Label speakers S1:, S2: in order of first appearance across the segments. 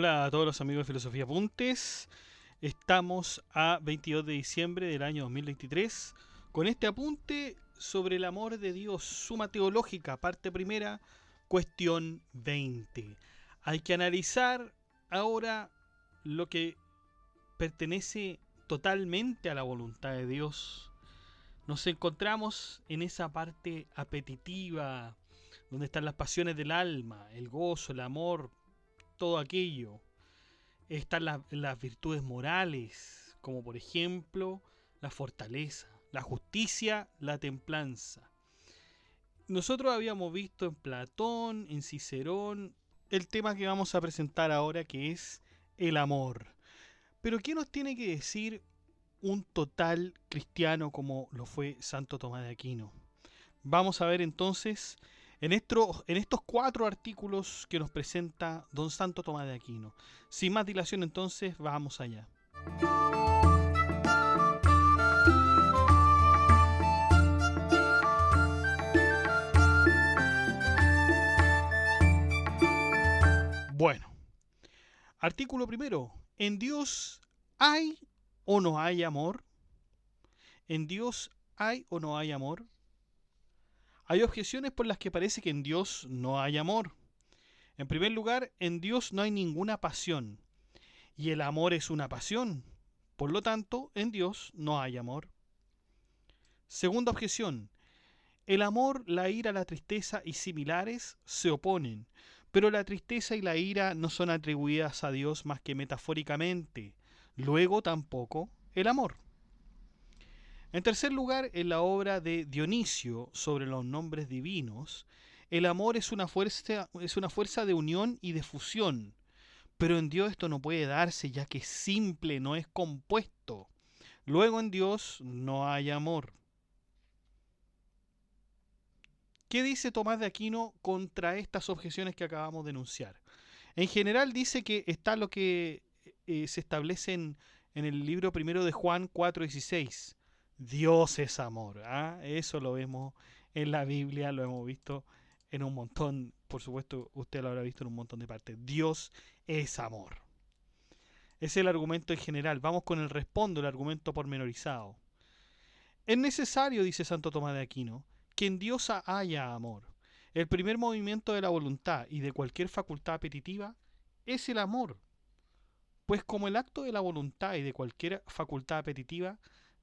S1: Hola a todos los amigos de Filosofía Apuntes. Estamos a 22 de diciembre del año 2023 con este apunte sobre el amor de Dios, Suma Teológica, parte primera, cuestión 20. Hay que analizar ahora lo que pertenece totalmente a la voluntad de Dios. Nos encontramos en esa parte apetitiva, donde están las pasiones del alma, el gozo, el amor, todo aquello. Están las virtudes morales, como por ejemplo la fortaleza, la justicia, la templanza. Nosotros habíamos visto en Platón, en Cicerón, el tema que vamos a presentar ahora, que es el amor. Pero ¿qué nos tiene que decir un total cristiano como lo fue Santo Tomás de Aquino? Vamos a ver entonces en estos 4 artículos que nos presenta don Santo Tomás de Aquino. Sin más dilación entonces, vamos allá. Bueno, artículo primero. ¿En Dios hay o no hay amor? ¿En Dios hay o no hay amor? Hay objeciones por las que parece que en Dios no hay amor. En primer lugar, en Dios no hay ninguna pasión, y el amor es una pasión. Por lo tanto, en Dios no hay amor. Segunda objeción. El amor, la ira, la tristeza y similares se oponen, pero la tristeza y la ira no son atribuidas a Dios más que metafóricamente. Luego tampoco el amor. En tercer lugar, en la obra de Dionisio sobre los nombres divinos, el amor es una fuerza de unión y de fusión, pero en Dios esto no puede darse ya que es simple, no es compuesto. Luego en Dios no hay amor. ¿Qué dice Tomás de Aquino contra estas objeciones que acabamos de enunciar? En general dice que está lo que se establece en el libro primero de Juan 4:16. Dios es amor. Eso lo vemos en la Biblia, lo hemos visto en un montón, por supuesto usted lo habrá visto en un montón de partes. Dios es amor. Ese es el argumento en general. Vamos con el respondo, el argumento pormenorizado. Es necesario, dice Santo Tomás de Aquino, que en Dios haya amor. El primer movimiento de la voluntad y de cualquier facultad apetitiva es el amor, pues como el acto de la voluntad y de cualquier facultad apetitiva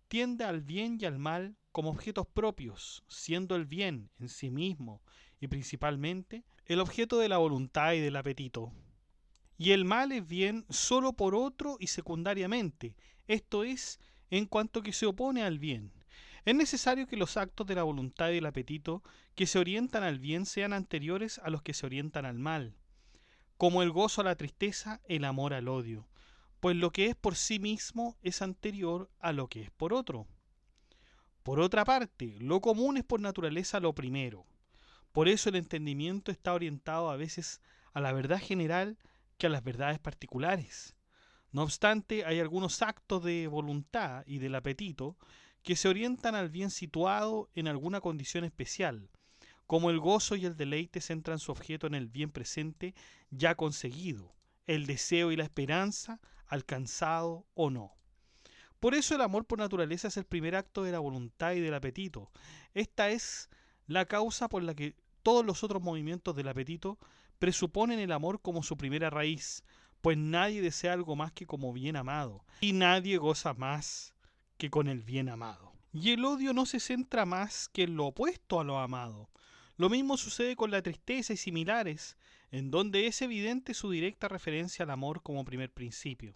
S1: tiende al bien y al mal como objetos propios, siendo el bien en sí mismo y principalmente el objeto de la voluntad y del apetito. Y el mal es bien solo por otro y secundariamente, esto es, en cuanto que se opone al bien. Es necesario que los actos de la voluntad y del apetito que se orientan al bien sean anteriores a los que se orientan al mal, como el gozo a la tristeza, el amor al odio, pues lo que es por sí mismo es anterior a lo que es por otro. Por otra parte, lo común es por naturaleza lo primero. Por eso el entendimiento está orientado a veces a la verdad general que a las verdades particulares. No obstante, hay algunos actos de voluntad y del apetito que se orientan al bien situado en alguna condición especial, como el gozo y el deleite centran su objeto en el bien presente ya conseguido, el deseo y la esperanza alcanzado o no. Por eso el amor por naturaleza es el primer acto de la voluntad y del apetito. Esta es la causa por la que todos los otros movimientos del apetito presuponen el amor como su primera raíz, pues nadie desea algo más que como bien amado, y nadie goza más que con el bien amado. Y el odio no se centra más que en lo opuesto a lo amado. Lo mismo sucede con la tristeza y similares, en donde es evidente su directa referencia al amor como primer principio.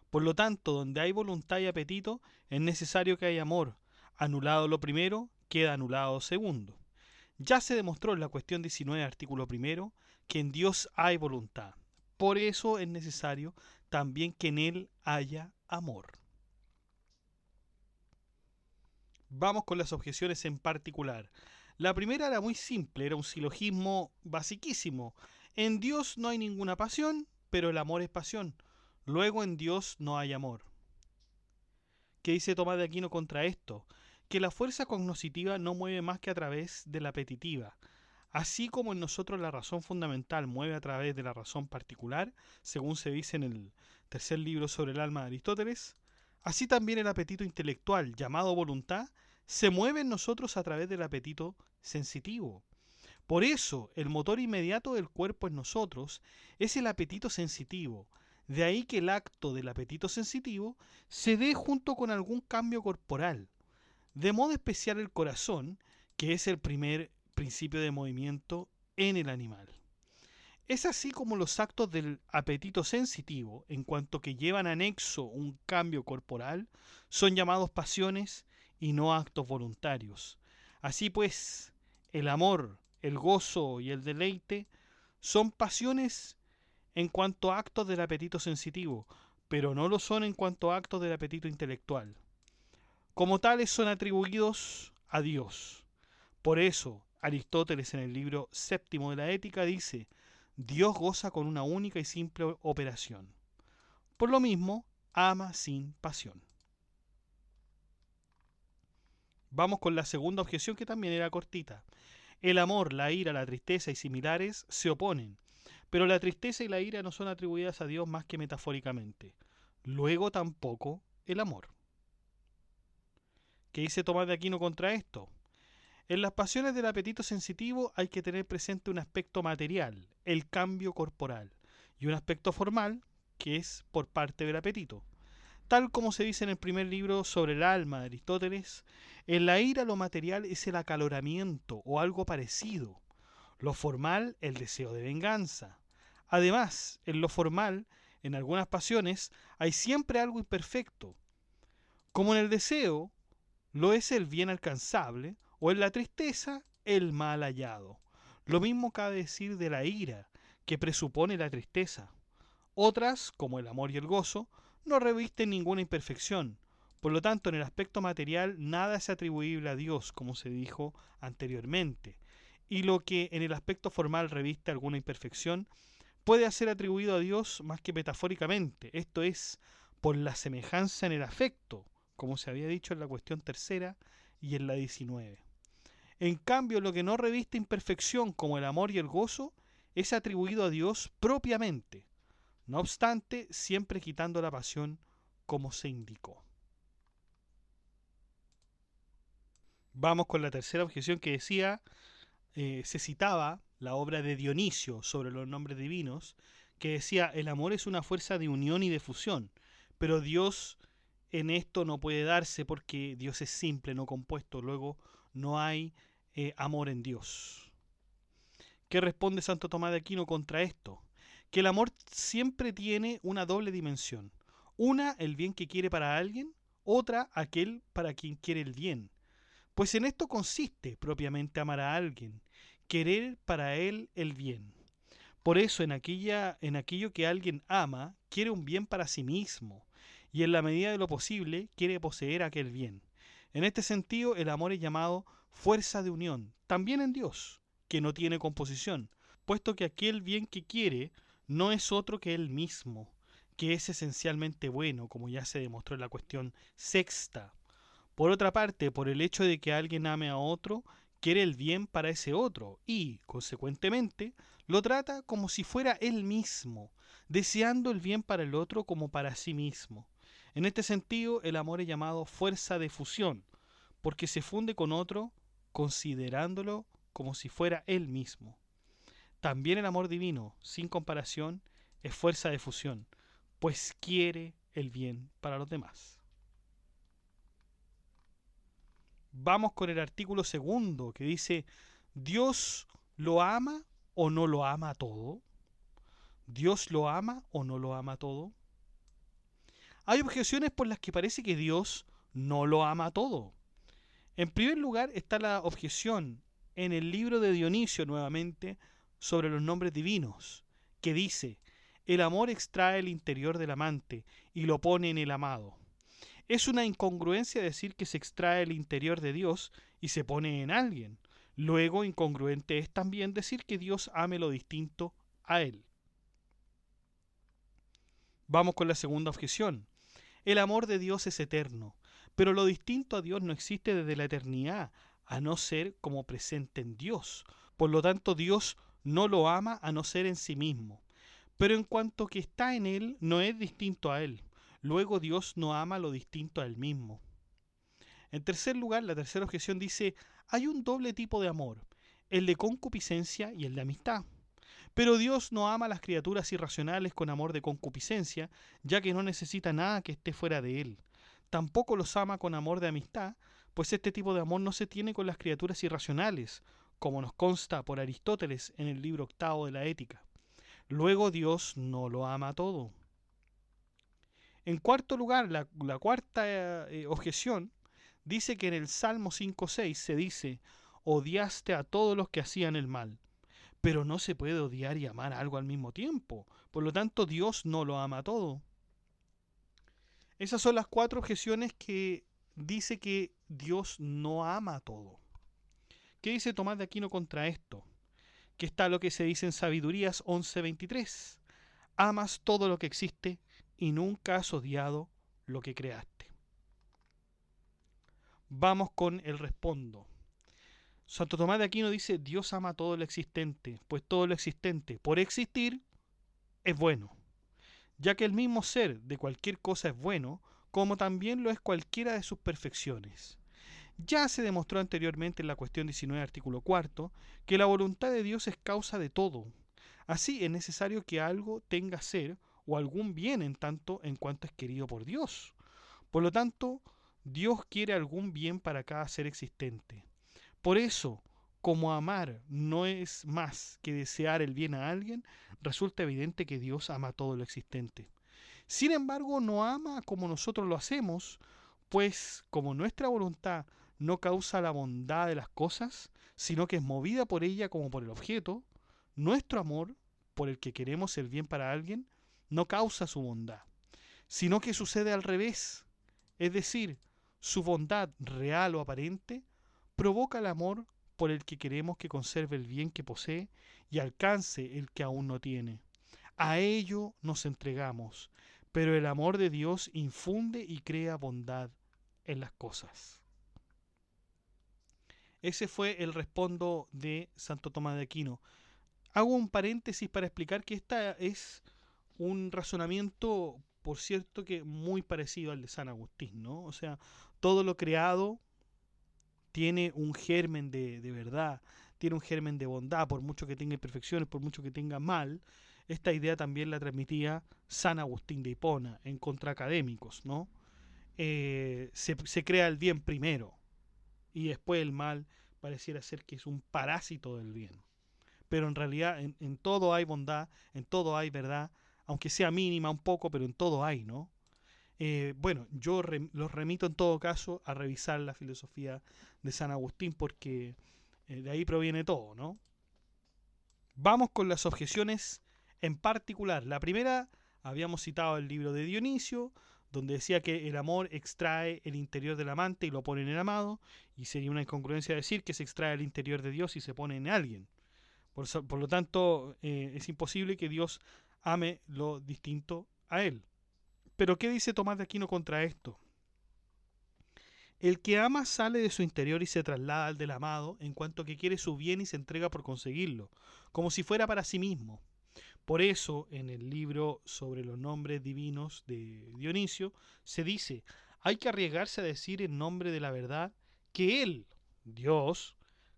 S1: Por lo tanto, donde hay voluntad y apetito, es necesario que haya amor. Anulado lo primero, queda anulado lo segundo. Ya se demostró en la cuestión 19, artículo primero, que en Dios hay voluntad. Por eso es necesario también que en Él haya amor. Vamos con las objeciones en particular. La primera era muy simple, era un silogismo basiquísimo. En Dios no hay ninguna pasión, pero el amor es pasión. Luego en Dios no hay amor. ¿Qué dice Tomás de Aquino contra esto? Que la fuerza cognoscitiva no mueve más que a través de la apetitiva. Así como en nosotros la razón fundamental mueve a través de la razón particular, según se dice en el tercer libro sobre el alma de Aristóteles, así también el apetito intelectual, llamado voluntad, se mueve en nosotros a través del apetito sensitivo. Por eso, el motor inmediato del cuerpo en nosotros es el apetito sensitivo. De ahí que el acto del apetito sensitivo se dé junto con algún cambio corporal. De modo especial el corazón, que es el primer principio de movimiento en el animal. Es así como los actos del apetito sensitivo, en cuanto que llevan anexo un cambio corporal, son llamados pasiones y no actos voluntarios. Así pues, el amor, el gozo y el deleite son pasiones en cuanto a actos del apetito sensitivo, pero no lo son en cuanto a actos del apetito intelectual. Como tales son atribuidos a Dios. Por eso, Aristóteles en el libro séptimo de la Ética dice: Dios goza con una única y simple operación. Por lo mismo, ama sin pasión. Vamos con la segunda objeción, que también era cortita. El amor, la ira, la tristeza y similares se oponen, pero la tristeza y la ira no son atribuidas a Dios más que metafóricamente. Luego tampoco el amor. ¿Qué dice Tomás de Aquino contra esto? En las pasiones del apetito sensitivo hay que tener presente un aspecto material, el cambio corporal, y un aspecto formal, que es por parte del apetito. Tal como se dice en el primer libro sobre el alma de Aristóteles, en la ira lo material es el acaloramiento o algo parecido, lo formal el deseo de venganza. Además, en lo formal, en algunas pasiones, hay siempre algo imperfecto. Como en el deseo, lo es el bien alcanzable, o en la tristeza, el mal hallado. Lo mismo cabe decir de la ira, que presupone la tristeza. Otras, como el amor y el gozo, no revisten ninguna imperfección. Por lo tanto, en el aspecto material nada es atribuible a Dios, como se dijo anteriormente. Y lo que en el aspecto formal reviste alguna imperfección puede ser atribuido a Dios más que metafóricamente, esto es, por la semejanza en el afecto, como se había dicho en la cuestión tercera y en la 19. En cambio, lo que no reviste imperfección, como el amor y el gozo, es atribuido a Dios propiamente, no obstante, siempre quitando la pasión como se indicó. Vamos con la tercera objeción, que decía, se citaba la obra de Dionisio sobre los nombres divinos, que decía: el amor es una fuerza de unión y de fusión, pero Dios en esto no puede darse porque Dios es simple, no compuesto, luego no hay amor en Dios. ¿Qué responde Santo Tomás de Aquino contra esto? Que el amor siempre tiene una doble dimensión. Una, el bien que quiere para alguien; otra, aquel para quien quiere el bien. Pues en esto consiste propiamente amar a alguien, querer para él el bien. Por eso en aquello que alguien ama, quiere un bien para sí mismo, y en la medida de lo posible quiere poseer aquel bien. En este sentido, el amor es llamado fuerza de unión, también en Dios, que no tiene composición, puesto que aquel bien que quiere no es otro que él mismo, que es esencialmente bueno, como ya se demostró en la cuestión sexta. Por otra parte, por el hecho de que alguien ame a otro, quiere el bien para ese otro y, consecuentemente, lo trata como si fuera él mismo, deseando el bien para el otro como para sí mismo. En este sentido, el amor es llamado fuerza de fusión, porque se funde con otro considerándolo como si fuera él mismo. También el amor divino, sin comparación, es fuerza de fusión, pues quiere el bien para los demás. Vamos con el artículo segundo, que dice: ¿Dios lo ama o no lo ama todo? ¿Dios lo ama o no lo ama todo? Hay objeciones por las que parece que Dios no lo ama todo. En primer lugar está la objeción en el libro de Dionisio, nuevamente, sobre los nombres divinos, que dice: el amor extrae el interior del amante y lo pone en el amado. Es una incongruencia decir que se extrae el interior de Dios y se pone en alguien. Luego, incongruente es también decir que Dios ame lo distinto a él. Vamos con la segunda objeción. El amor de Dios es eterno, pero lo distinto a Dios no existe desde la eternidad, a no ser como presente en Dios. Por lo tanto, Dios no lo ama a no ser en sí mismo. Pero en cuanto que está en él, no es distinto a él. Luego Dios no ama lo distinto a él mismo. En tercer lugar, la tercera objeción dice, hay un doble tipo de amor, el de concupiscencia y el de amistad. Pero Dios no ama a las criaturas irracionales con amor de concupiscencia, ya que no necesita nada que esté fuera de él. Tampoco los ama con amor de amistad, pues este tipo de amor no se tiene con las criaturas irracionales, como nos consta por Aristóteles en el libro octavo de la Ética. Luego Dios no lo ama todo. En cuarto lugar, la cuarta objeción dice que en el Salmo 5.6 se dice, odiaste a todos los que hacían el mal. Pero no se puede odiar y amar algo al mismo tiempo. Por lo tanto, Dios no lo ama todo. Esas son las cuatro objeciones que dice que Dios no ama todo. ¿Qué dice Tomás de Aquino contra esto? Que está lo que se dice en Sabidurías 11.23. Amas todo lo que existe y nunca has odiado lo que creaste. Vamos con el respondo. Santo Tomás de Aquino dice, Dios ama todo lo existente, pues todo lo existente, por existir, es bueno, ya que el mismo ser de cualquier cosa es bueno, como también lo es cualquiera de sus perfecciones. Ya se demostró anteriormente en la cuestión 19, artículo 4, que la voluntad de Dios es causa de todo. Así es necesario que algo tenga ser o algún bien en tanto en cuanto es querido por Dios. Por lo tanto, Dios quiere algún bien para cada ser existente. Por eso, como amar no es más que desear el bien a alguien, resulta evidente que Dios ama todo lo existente. Sin embargo, no ama como nosotros lo hacemos, pues como nuestra voluntad no causa la bondad de las cosas, sino que es movida por ella como por el objeto, nuestro amor, por el que queremos el bien para alguien, no causa su bondad, sino que sucede al revés. Es decir, su bondad real o aparente provoca el amor por el que queremos que conserve el bien que posee y alcance el que aún no tiene. A ello nos entregamos, pero el amor de Dios infunde y crea bondad en las cosas. Ese fue el respondo de Santo Tomás de Aquino. Hago un paréntesis para explicar que esta es un razonamiento, por cierto, que muy parecido al de San Agustín, ¿no? O sea, todo lo creado tiene un germen de verdad, tiene un germen de bondad, por mucho que tenga imperfecciones, por mucho que tenga mal. Esta idea también la transmitía San Agustín de Hipona en Contra Académicos, ¿no? Se crea el bien primero y después el mal pareciera ser que es un parásito del bien. Pero en realidad en todo hay bondad, en todo hay verdad, aunque sea mínima un poco, pero en todo hay, ¿no? Bueno, yo los remito en todo caso a revisar la filosofía de San Agustín porque de ahí proviene todo, ¿no? Vamos con las objeciones en particular. La primera, habíamos citado el libro de Dionisio, donde decía que el amor extrae el interior del amante y lo pone en el amado, y sería una incongruencia decir que se extrae el interior de Dios y se pone en alguien. Por lo tanto, es imposible que Dios ame lo distinto a él. Pero ¿qué dice Tomás de Aquino contra esto? El que ama sale de su interior y se traslada al del amado, en cuanto que quiere su bien y se entrega por conseguirlo, como si fuera para sí mismo. Por eso, en el libro sobre los nombres divinos de Dionisio, se dice, hay que arriesgarse a decir en nombre de la verdad que Él, Dios,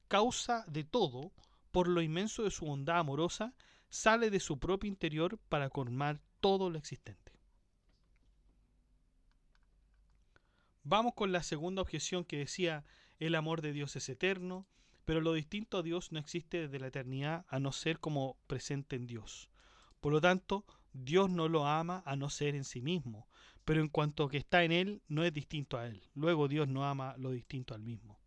S1: causa de todo, por lo inmenso de su bondad amorosa, sale de su propio interior para colmar todo lo existente. Vamos con la segunda objeción que decía, el amor de Dios es eterno, pero lo distinto a Dios no existe desde la eternidad a no ser como presente en Dios. Por lo tanto, Dios no lo ama a no ser en sí mismo, pero en cuanto que está en Él, no es distinto a Él. Luego Dios no ama lo distinto al mismo.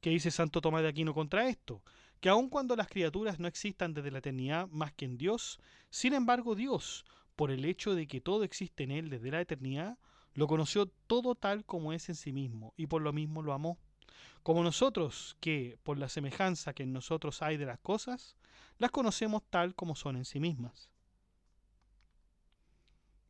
S1: ¿Qué dice Santo Tomás de Aquino contra esto? Que aun cuando las criaturas no existan desde la eternidad más que en Dios, sin embargo Dios, por el hecho de que todo existe en Él desde la eternidad, lo conoció todo tal como es en sí mismo, y por lo mismo lo amó. Como nosotros, que por la semejanza que en nosotros hay de las cosas, las conocemos tal como son en sí mismas.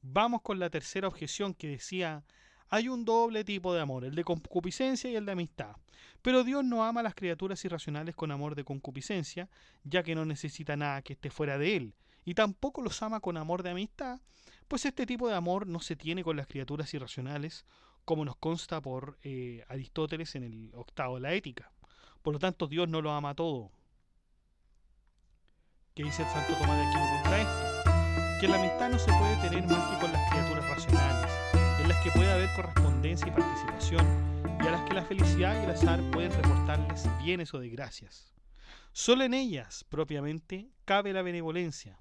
S1: Vamos con la tercera objeción que decía, Hay un doble tipo de amor, el de concupiscencia y el de amistad. Pero Dios no ama a las criaturas irracionales con amor de concupiscencia, ya que no necesita nada que esté fuera de él, y tampoco los ama con amor de amistad, pues este tipo de amor no se tiene con las criaturas irracionales, como nos consta por Aristóteles en el octavo de la Ética. Por lo tanto, Dios no lo ama todo. ¿Qué dice el Santo Tomás de Aquino contra esto? Que la amistad no se puede tener más que con las criaturas racionales, en las que puede haber correspondencia y participación, y a las que la felicidad y el azar pueden reportarles bienes o desgracias. Solo en ellas, propiamente, cabe la benevolencia.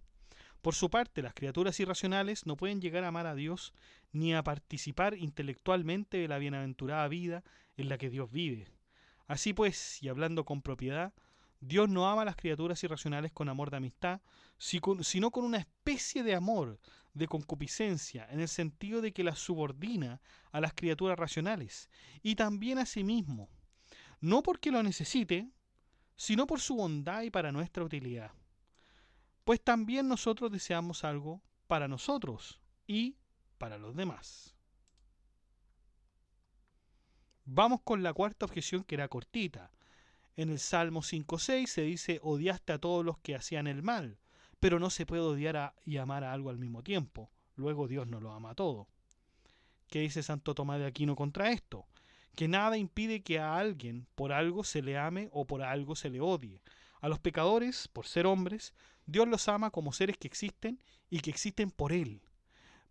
S1: Por su parte, las criaturas irracionales no pueden llegar a amar a Dios ni a participar intelectualmente de la bienaventurada vida en la que Dios vive. Así pues, y hablando con propiedad, Dios no ama a las criaturas irracionales con amor de amistad, sino con una especie de amor, de concupiscencia, en el sentido de que las subordina a las criaturas racionales, y también a sí mismo, no porque lo necesite, sino por su bondad y para nuestra utilidad. Pues también nosotros deseamos algo para nosotros y para los demás. Vamos con la cuarta objeción, que era cortita. En el Salmo 5.6 se dice: odiaste a todos los que hacían el mal, pero no se puede odiar y amar a algo al mismo tiempo. Luego Dios no lo ama a todo. ¿Qué dice Santo Tomás de Aquino contra esto? Que nada impide que a alguien por algo se le ame o por algo se le odie. A los pecadores, por ser hombres, Dios los ama como seres que existen y que existen por Él.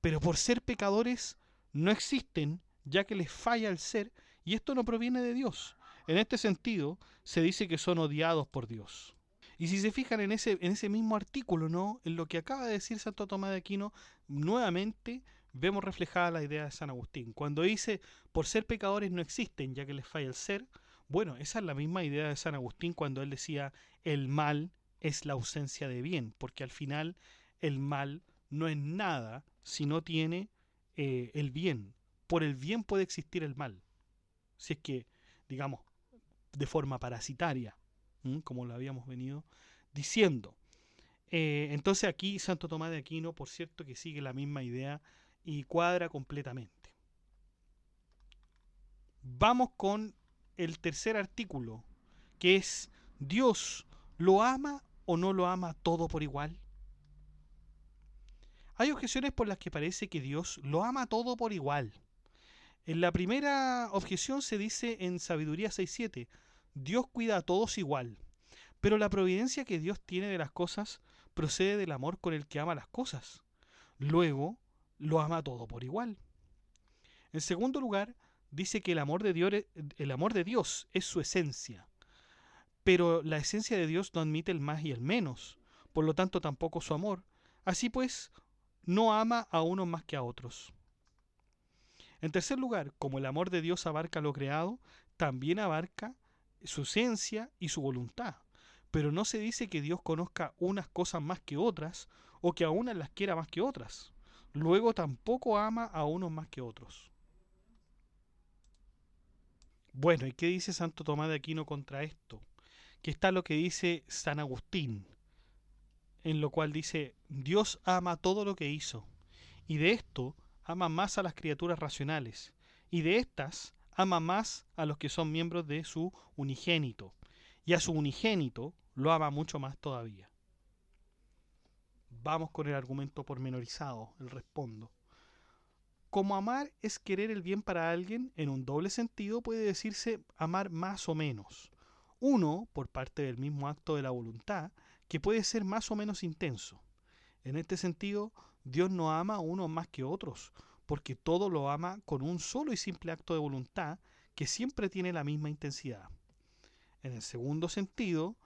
S1: Pero por ser pecadores no existen, ya que les falla el ser, y esto no proviene de Dios. En este sentido, se dice que son odiados por Dios. Y si se fijan en ese mismo artículo, ¿no?, en lo que acaba de decir Santo Tomás de Aquino, nuevamente vemos reflejada la idea de San Agustín. Cuando dice, por ser pecadores no existen, ya que les falla el ser, bueno, esa es la misma idea de San Agustín cuando él decía, el mal es la ausencia de bien, porque al final el mal no es nada si no tiene el bien. Por el bien puede existir el mal. Si es que, digamos, de forma parasitaria, como lo habíamos venido diciendo. Entonces aquí Santo Tomás de Aquino, por cierto, que sigue la misma idea y cuadra completamente. Vamos con el tercer artículo, que es: ¿Dios lo ama o no lo ama todo por igual? Hay objeciones por las que parece que Dios lo ama todo por igual. En la primera objeción se dice en Sabiduría 6.7: Dios cuida a todos igual, pero la providencia que Dios tiene de las cosas procede del amor con el que ama las cosas. Luego, lo ama todo por igual. En segundo lugar, dice que el amor de Dios es su esencia, pero la esencia de Dios no admite el más y el menos, por lo tanto tampoco su amor. Así pues, no ama a unos más que a otros. En tercer lugar, como el amor de Dios abarca lo creado, también abarca su esencia y su voluntad. Pero no se dice que Dios conozca unas cosas más que otras, o que a unas las quiera más que otras. Luego tampoco ama a unos más que otros. Bueno, ¿y qué dice Santo Tomás de Aquino contra esto? Que está lo que dice San Agustín, en lo cual dice: Dios ama todo lo que hizo, y de esto ama más a las criaturas racionales, y de estas ama más a los que son miembros de su unigénito, y a su unigénito lo ama mucho más todavía. Vamos con el argumento pormenorizado, el respondo. Como amar es querer el bien para alguien, en un doble sentido puede decirse amar más o menos. Uno, por parte del mismo acto de la voluntad, que puede ser más o menos intenso. En este sentido, Dios no ama a unos más que otros, porque todo lo ama con un solo y simple acto de voluntad que siempre tiene la misma intensidad. En el segundo sentido,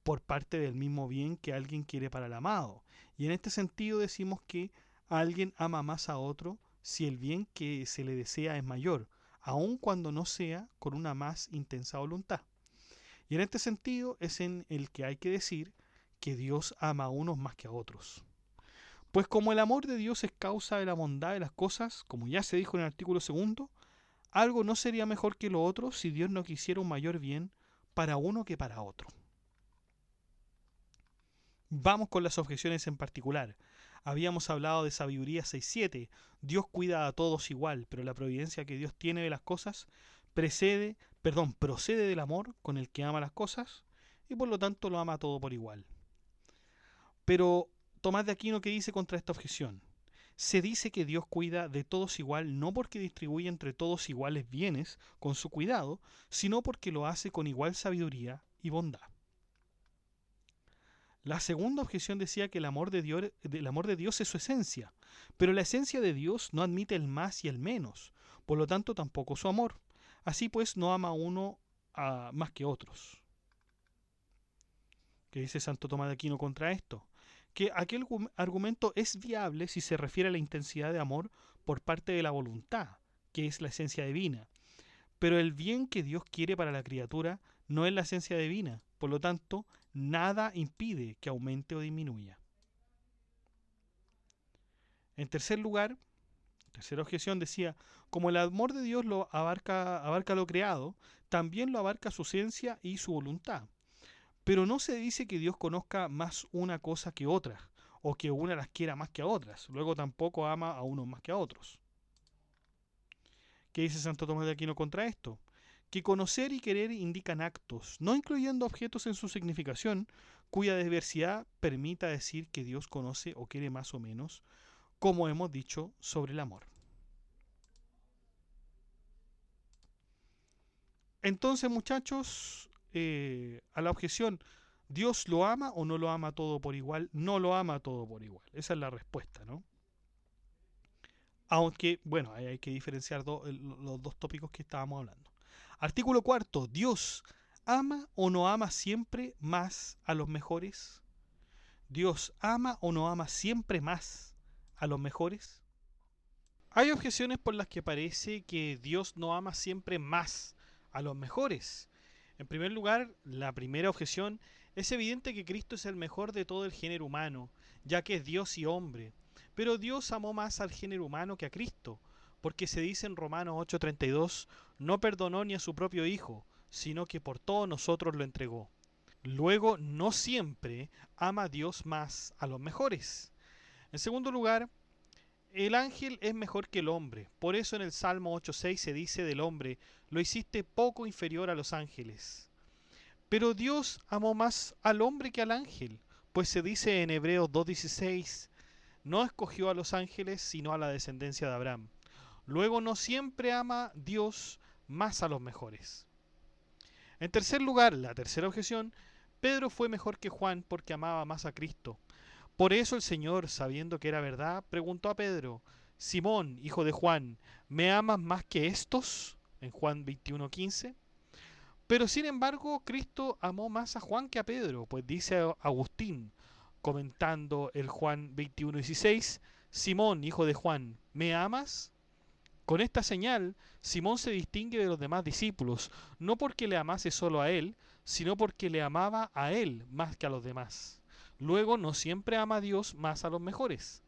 S1: por parte del mismo bien que alguien quiere para el amado. Y en este sentido decimos que alguien ama más a otro si el bien que se le desea es mayor, aun cuando no sea con una más intensa voluntad. Y en este sentido es en el que hay que decir que Dios ama a unos más que a otros. Pues como el amor de Dios es causa de la bondad de las cosas, como ya se dijo en el artículo 2, algo no sería mejor que lo otro si Dios no quisiera un mayor bien para uno que para otro. Vamos con las objeciones en particular. Habíamos hablado de sabiduría 6.7. Dios cuida a todos igual, pero la providencia que Dios tiene de las cosas procede del amor con el que ama las cosas y por lo tanto lo ama todo por igual. Pero Tomás de Aquino, ¿qué dice contra esta objeción? Se dice que Dios cuida de todos igual no porque distribuye entre todos iguales bienes con su cuidado, sino porque lo hace con igual sabiduría y bondad. La segunda objeción decía que el amor de Dios es su esencia, pero la esencia de Dios no admite el más y el menos, por lo tanto tampoco su amor. Así pues no ama a uno más que otros. ¿Qué dice Santo Tomás de Aquino contra esto? Que aquel argumento es viable si se refiere a la intensidad de amor por parte de la voluntad, que es la esencia divina. Pero el bien que Dios quiere para la criatura no es la esencia divina, por lo tanto, nada impide que aumente o disminuya. En tercer lugar, tercera objeción decía, como el amor de Dios abarca lo creado, también lo abarca su ciencia y su voluntad. Pero no se dice que Dios conozca más una cosa que otra, o que una las quiera más que a otras. Luego tampoco ama a unos más que a otros. ¿Qué dice Santo Tomás de Aquino contra esto? Que conocer y querer indican actos, no incluyendo objetos en su significación, cuya diversidad permita decir que Dios conoce o quiere más o menos, como hemos dicho sobre el amor. Entonces, muchachos, a la objeción, ¿Dios lo ama o no lo ama todo por igual? No lo ama todo por igual. Esa es la respuesta, ¿no? Aunque, bueno, hay que diferenciar los dos tópicos que estábamos hablando. Artículo cuarto. ¿Dios ama o no ama siempre más a los mejores? ¿Dios ama o no ama siempre más a los mejores? Hay objeciones por las que parece que Dios no ama siempre más a los mejores. En primer lugar, la primera objeción: es evidente que Cristo es el mejor de todo el género humano, ya que es Dios y hombre. Pero Dios amó más al género humano que a Cristo, porque se dice en Romanos 8:32, no perdonó ni a su propio Hijo, sino que por todos nosotros lo entregó. Luego, no siempre ama Dios más a los mejores. En segundo lugar, el ángel es mejor que el hombre. Por eso en el Salmo 8:6 se dice del hombre, lo hiciste poco inferior a los ángeles. Pero Dios amó más al hombre que al ángel, pues se dice en Hebreos 2:16, no escogió a los ángeles sino a la descendencia de Abraham. Luego no siempre ama Dios más a los mejores. En tercer lugar, la tercera objeción, Pedro fue mejor que Juan porque amaba más a Cristo. Por eso el Señor, sabiendo que era verdad, preguntó a Pedro, Simón, hijo de Juan, ¿me amas más que estos? En Juan 21:15. Pero sin embargo, Cristo amó más a Juan que a Pedro, pues dice Agustín, comentando el Juan 21:16, Simón, hijo de Juan, ¿me amas? Con esta señal, Simón se distingue de los demás discípulos, no porque le amase solo a él, sino porque le amaba a él más que a los demás. Luego, no siempre ama a Dios más a los mejores.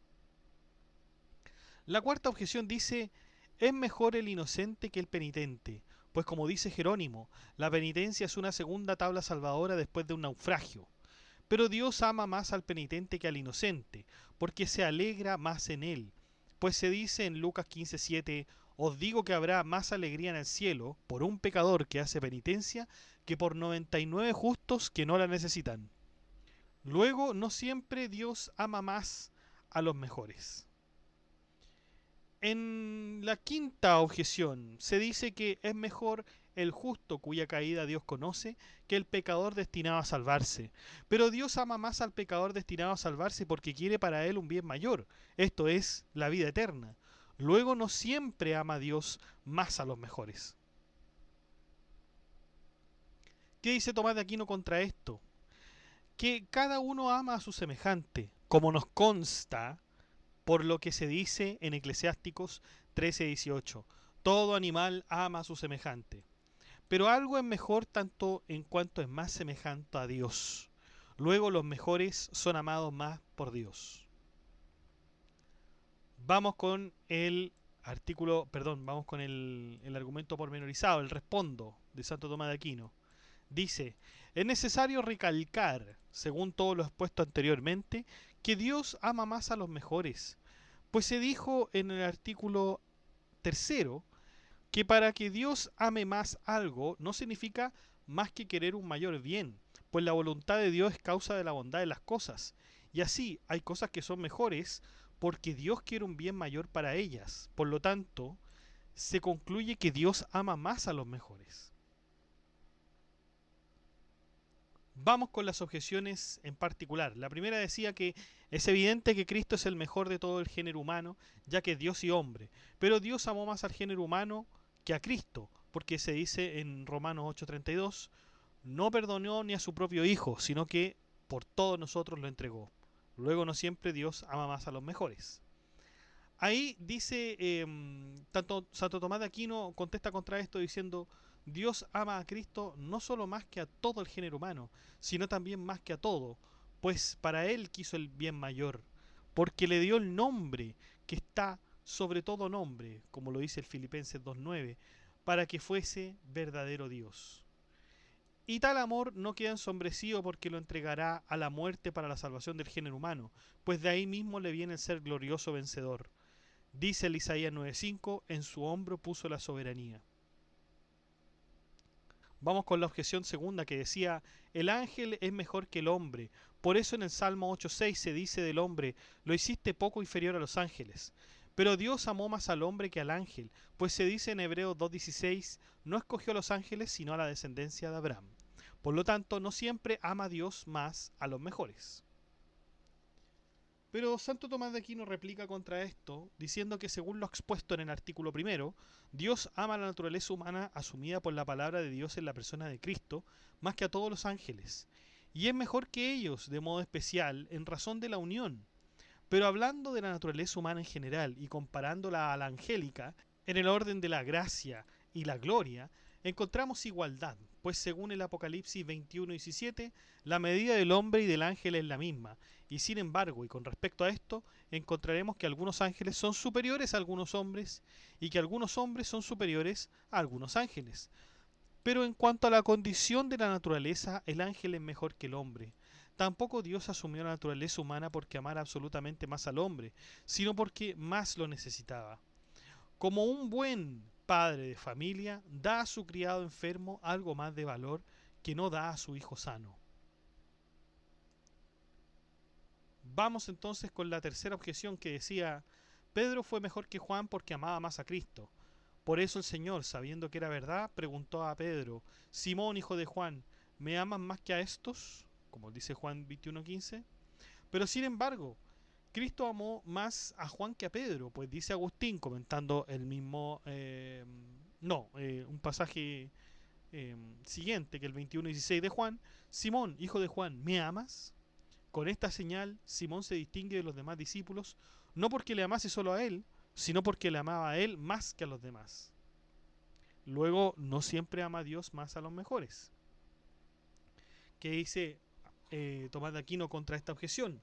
S1: La cuarta objeción dice, es mejor el inocente que el penitente, pues como dice Jerónimo, la penitencia es una segunda tabla salvadora después de un naufragio. Pero Dios ama más al penitente que al inocente, porque se alegra más en él. Pues se dice en Lucas 15:7, os digo que habrá más alegría en el cielo por un pecador que hace penitencia que por 99 justos que no la necesitan. Luego, no siempre Dios ama más a los mejores. En la quinta objeción se dice que es mejor el justo cuya caída Dios conoce que el pecador destinado a salvarse. Pero Dios ama más al pecador destinado a salvarse porque quiere para él un bien mayor, esto es, la vida eterna. Luego no siempre ama a Dios más a los mejores. ¿Qué dice Tomás de Aquino contra esto? Que cada uno ama a su semejante, como nos consta por lo que se dice en Eclesiásticos 13:18. Todo animal ama a su semejante. Pero algo es mejor tanto en cuanto es más semejante a Dios. Luego los mejores son amados más por Dios. Vamos con vamos con el argumento pormenorizado, el respondo de Santo Tomás de Aquino. Dice, es necesario recalcar, según todo lo expuesto anteriormente, que Dios ama más a los mejores, pues se dijo en el artículo tercero que para que Dios ame más algo no significa más que querer un mayor bien, pues la voluntad de Dios es causa de la bondad de las cosas, y así hay cosas que son mejores porque Dios quiere un bien mayor para ellas. Por lo tanto, se concluye que Dios ama más a los mejores. Vamos con las objeciones en particular. La primera decía que es evidente que Cristo es el mejor de todo el género humano, ya que es Dios y hombre. Pero Dios amó más al género humano que a Cristo, porque se dice en Romanos 8:32, no perdonó ni a su propio Hijo, sino que por todos nosotros lo entregó. Luego no siempre Dios ama más a los mejores. Ahí dice, tanto Santo Tomás de Aquino contesta contra esto diciendo, Dios ama a Cristo no solo más que a todo el género humano, sino también más que a todo, pues para Él quiso el bien mayor, porque le dio el nombre que está sobre todo nombre, como lo dice el Filipenses 2:9, para que fuese verdadero Dios. Y tal amor no queda ensombrecido porque lo entregará a la muerte para la salvación del género humano, pues de ahí mismo le viene el ser glorioso vencedor. Dice el Isaías 9:5, en su hombro puso la soberanía. Vamos con la objeción segunda que decía, el ángel es mejor que el hombre. Por eso en el Salmo 8:6 se dice del hombre, lo hiciste poco inferior a los ángeles. Pero Dios amó más al hombre que al ángel, pues se dice en Hebreos 2:16, no escogió a los ángeles sino a la descendencia de Abraham. Por lo tanto, no siempre ama Dios más a los mejores. Pero Santo Tomás de Aquino replica contra esto, diciendo que según lo expuesto en el artículo primero, Dios ama a la naturaleza humana asumida por la palabra de Dios en la persona de Cristo, más que a todos los ángeles, y es mejor que ellos, de modo especial, en razón de la unión. Pero hablando de la naturaleza humana en general y comparándola a la angélica, en el orden de la gracia y la gloria, encontramos igualdad, pues según el Apocalipsis 21:17, la medida del hombre y del ángel es la misma, y sin embargo, y con respecto a esto, encontraremos que algunos ángeles son superiores a algunos hombres, y que algunos hombres son superiores a algunos ángeles. Pero en cuanto a la condición de la naturaleza, el ángel es mejor que el hombre. Tampoco Dios asumió la naturaleza humana porque amara absolutamente más al hombre, sino porque más lo necesitaba. Como un buen padre de familia, da a su criado enfermo algo más de valor que no da a su hijo sano. Vamos entonces con la tercera objeción que decía, Pedro fue mejor que Juan porque amaba más a Cristo. Por eso el Señor, sabiendo que era verdad, preguntó a Pedro, Simón, hijo de Juan, ¿me aman más que a estos? Como dice Juan 21:15. Pero sin embargo, Cristo amó más a Juan que a Pedro, pues dice Agustín, comentando el mismo, un pasaje siguiente, que el 21:16 de Juan, Simón, hijo de Juan, ¿me amas? Con esta señal, Simón se distingue de los demás discípulos, no porque le amase solo a él, sino porque le amaba a él más que a los demás. Luego, no siempre ama a Dios más a los mejores. ¿Qué dice Tomás de Aquino contra esta objeción?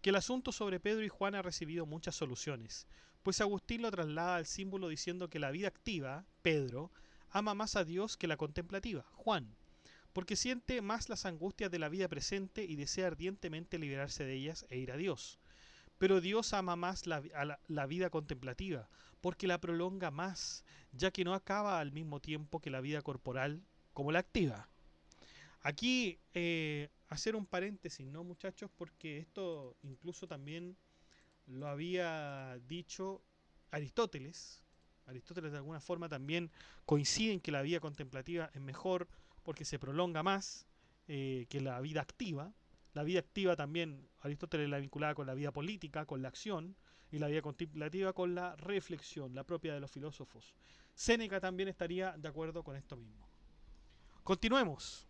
S1: Que el asunto sobre Pedro y Juan ha recibido muchas soluciones, pues Agustín lo traslada al símbolo diciendo que la vida activa, Pedro, ama más a Dios que la contemplativa, Juan, porque siente más las angustias de la vida presente y desea ardientemente liberarse de ellas e ir a Dios. Pero Dios ama más la vida contemplativa, porque la prolonga más, ya que no acaba al mismo tiempo que la vida corporal como la activa. Aquí hacer un paréntesis, ¿no, muchachos? Porque esto incluso también lo había dicho Aristóteles. Aristóteles de alguna forma también coincide en que la vida contemplativa es mejor porque se prolonga más que la vida activa. La vida activa también Aristóteles la vinculaba con la vida política, con la acción, y la vida contemplativa con la reflexión, la propia de los filósofos. Séneca también estaría de acuerdo con esto mismo. Continuemos.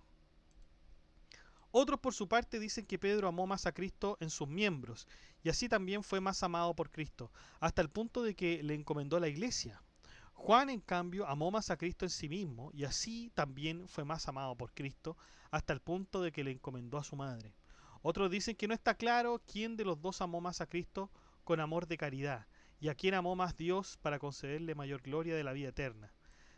S1: Otros por su parte dicen que Pedro amó más a Cristo en sus miembros, y así también fue más amado por Cristo, hasta el punto de que le encomendó la iglesia. Juan, en cambio, amó más a Cristo en sí mismo, y así también fue más amado por Cristo, hasta el punto de que le encomendó a su madre. Otros dicen que no está claro quién de los dos amó más a Cristo con amor de caridad, y a quién amó más Dios para concederle mayor gloria de la vida eterna.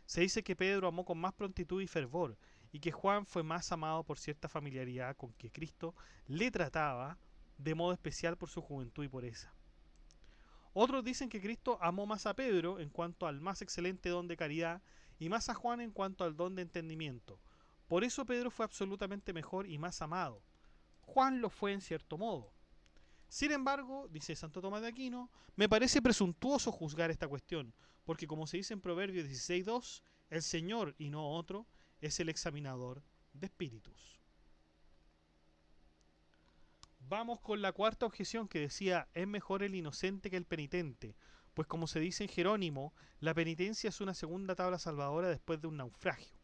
S1: Se dice que Pedro amó con más prontitud y fervor, y que Juan fue más amado por cierta familiaridad con que Cristo le trataba, de modo especial por su juventud y pureza. Otros dicen que Cristo amó más a Pedro en cuanto al más excelente don de caridad y más a Juan en cuanto al don de entendimiento. Por eso Pedro fue absolutamente mejor y más amado. Juan lo fue en cierto modo. Sin embargo, dice Santo Tomás de Aquino, me parece presuntuoso juzgar esta cuestión, porque como se dice en Proverbios 16:2, el Señor y no otro es el examinador de espíritus. Vamos con la cuarta objeción que decía, es mejor el inocente que el penitente, pues como se dice en Jerónimo, la penitencia es una segunda tabla salvadora después de un naufragio.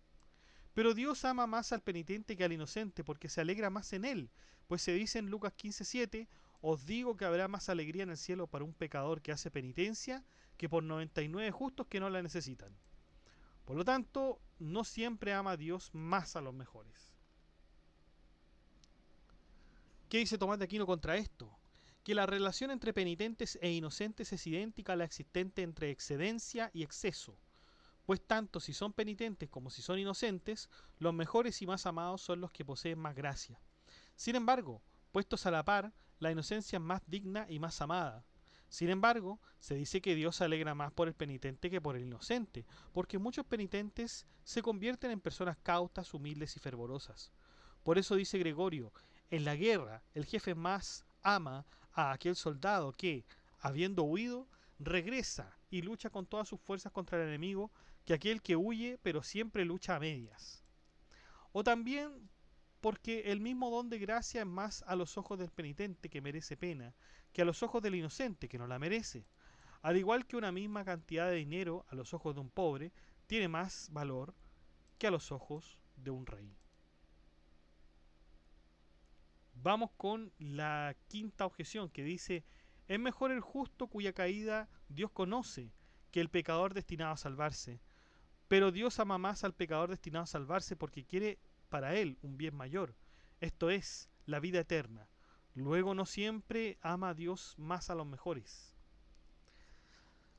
S1: Pero Dios ama más al penitente que al inocente, porque se alegra más en él, pues se dice en Lucas 15:7, os digo que habrá más alegría en el cielo para un pecador que hace penitencia que por 99 justos que no la necesitan. Por lo tanto, no siempre ama a Dios más a los mejores. ¿Qué dice Tomás de Aquino contra esto? Que la relación entre penitentes e inocentes es idéntica a la existente entre excedencia y exceso, pues tanto si son penitentes como si son inocentes, los mejores y más amados son los que poseen más gracia. Sin embargo, puestos a la par, la inocencia es más digna y más amada. Sin embargo, se dice que Dios se alegra más por el penitente que por el inocente, porque muchos penitentes se convierten en personas cautas, humildes y fervorosas. Por eso dice Gregorio, en la guerra el jefe más ama a aquel soldado que, habiendo huido, regresa y lucha con todas sus fuerzas contra el enemigo que aquel que huye pero siempre lucha a medias. O también porque el mismo don de gracia es más a los ojos del penitente que merece pena que a los ojos del inocente que no la merece. Al igual que una misma cantidad de dinero a los ojos de un pobre tiene más valor que a los ojos de un rey. Vamos con la quinta objeción que dice, es mejor el justo cuya caída Dios conoce que el pecador destinado a salvarse. Pero Dios ama más al pecador destinado a salvarse porque quiere para él un bien mayor, esto es, la vida eterna. Luego no siempre ama a Dios más a los mejores.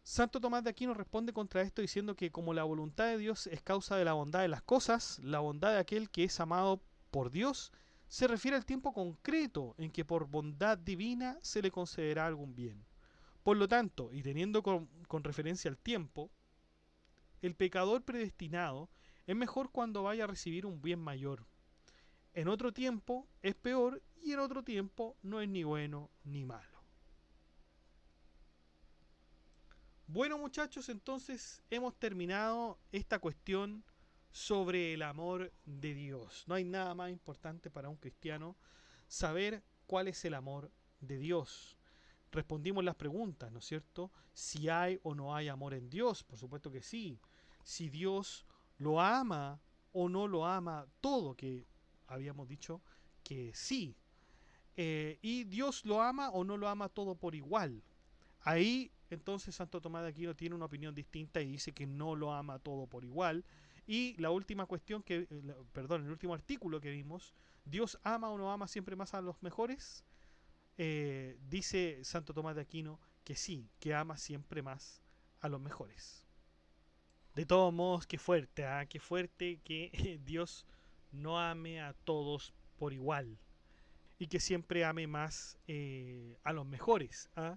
S1: Santo Tomás de Aquino responde contra esto diciendo que como la voluntad de Dios es causa de la bondad de las cosas, la bondad de aquel que es amado por Dios se refiere al tiempo concreto en que por bondad divina se le concederá algún bien. Por lo tanto, y teniendo con referencia al tiempo, el pecador predestinado es mejor cuando vaya a recibir un bien mayor. En otro tiempo es peor y en otro tiempo no es ni bueno ni malo. Bueno muchachos, entonces hemos terminado esta cuestión sobre el amor de Dios. No hay nada más importante para un cristiano saber cuál es el amor de Dios. Respondimos las preguntas, ¿no es cierto? Si hay o no hay amor en Dios, por supuesto que sí. Si Dios lo ama o no lo ama todo, que habíamos dicho que sí. Y Dios lo ama o no lo ama todo por igual. Ahí entonces Santo Tomás de Aquino tiene una opinión distinta y dice que no lo ama todo por igual. Y la última cuestión el último artículo que vimos, Dios ama o no ama siempre más a los mejores. Dice Santo Tomás de Aquino que sí, que ama siempre más a los mejores. De todos modos, qué fuerte, ¿eh? Qué fuerte que Dios no ame a todos por igual y que siempre ame más a los mejores. ¿Eh?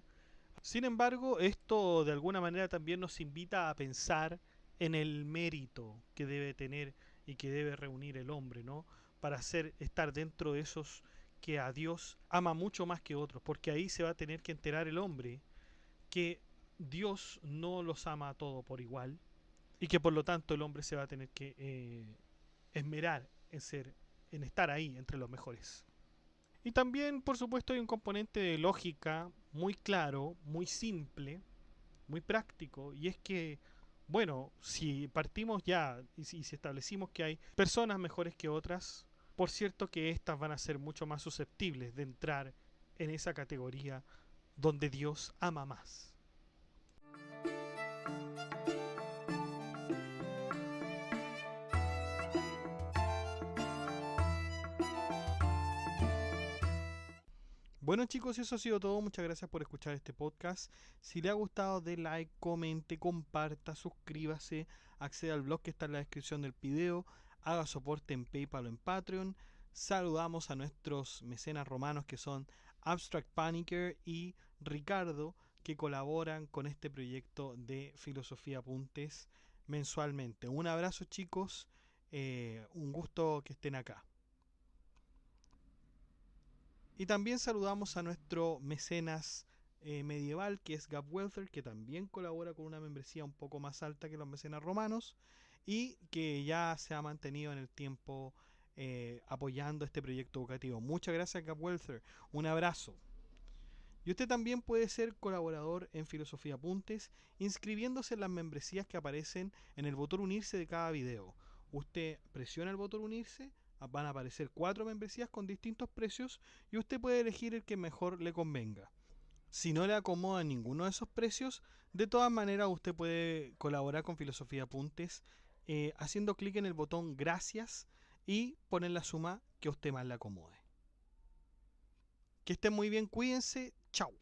S1: Sin embargo, esto de alguna manera también nos invita a pensar en el mérito que debe tener y que debe reunir el hombre, ¿no? Para estar dentro de esos que a Dios ama mucho más que otros, porque ahí se va a tener que enterar el hombre que Dios no los ama a todos por igual y que por lo tanto el hombre se va a tener que esmerar en estar ahí entre los mejores. Y también, por supuesto, hay un componente de lógica muy claro, muy simple, muy práctico, y es que, bueno, si partimos ya y si establecimos que hay personas mejores que otras, por cierto que éstas van a ser mucho más susceptibles de entrar en esa categoría donde Dios ama más. Bueno chicos, eso ha sido todo. Muchas gracias por escuchar este podcast. Si le ha gustado, dé like, comente, comparta, suscríbase, acceda al blog que está en la descripción del video. haga soporte en PayPal o en Patreon. Saludamos a nuestros mecenas romanos que son Abstract Panicker y Ricardo, que colaboran con este proyecto de Filosofía Apuntes mensualmente. Un abrazo, chicos, un gusto que estén acá. Y también saludamos a nuestro mecenas medieval, que es Gab Welther, que también colabora con una membresía un poco más alta que los mecenas romanos y que ya se ha mantenido en el tiempo apoyando este proyecto educativo. Muchas gracias, Gab Welther. Un abrazo. Y usted también puede ser colaborador en Filosofía Apuntes inscribiéndose en las membresías que aparecen en el botón unirse de cada video. Usted presiona el botón unirse, van a aparecer 4 membresías con distintos precios y usted puede elegir el que mejor le convenga. Si no le acomoda ninguno de esos precios, de todas maneras usted puede colaborar con Filosofía Apuntes haciendo clic en el botón gracias y poner la suma que a usted más le acomode. Que estén muy bien, cuídense, chao.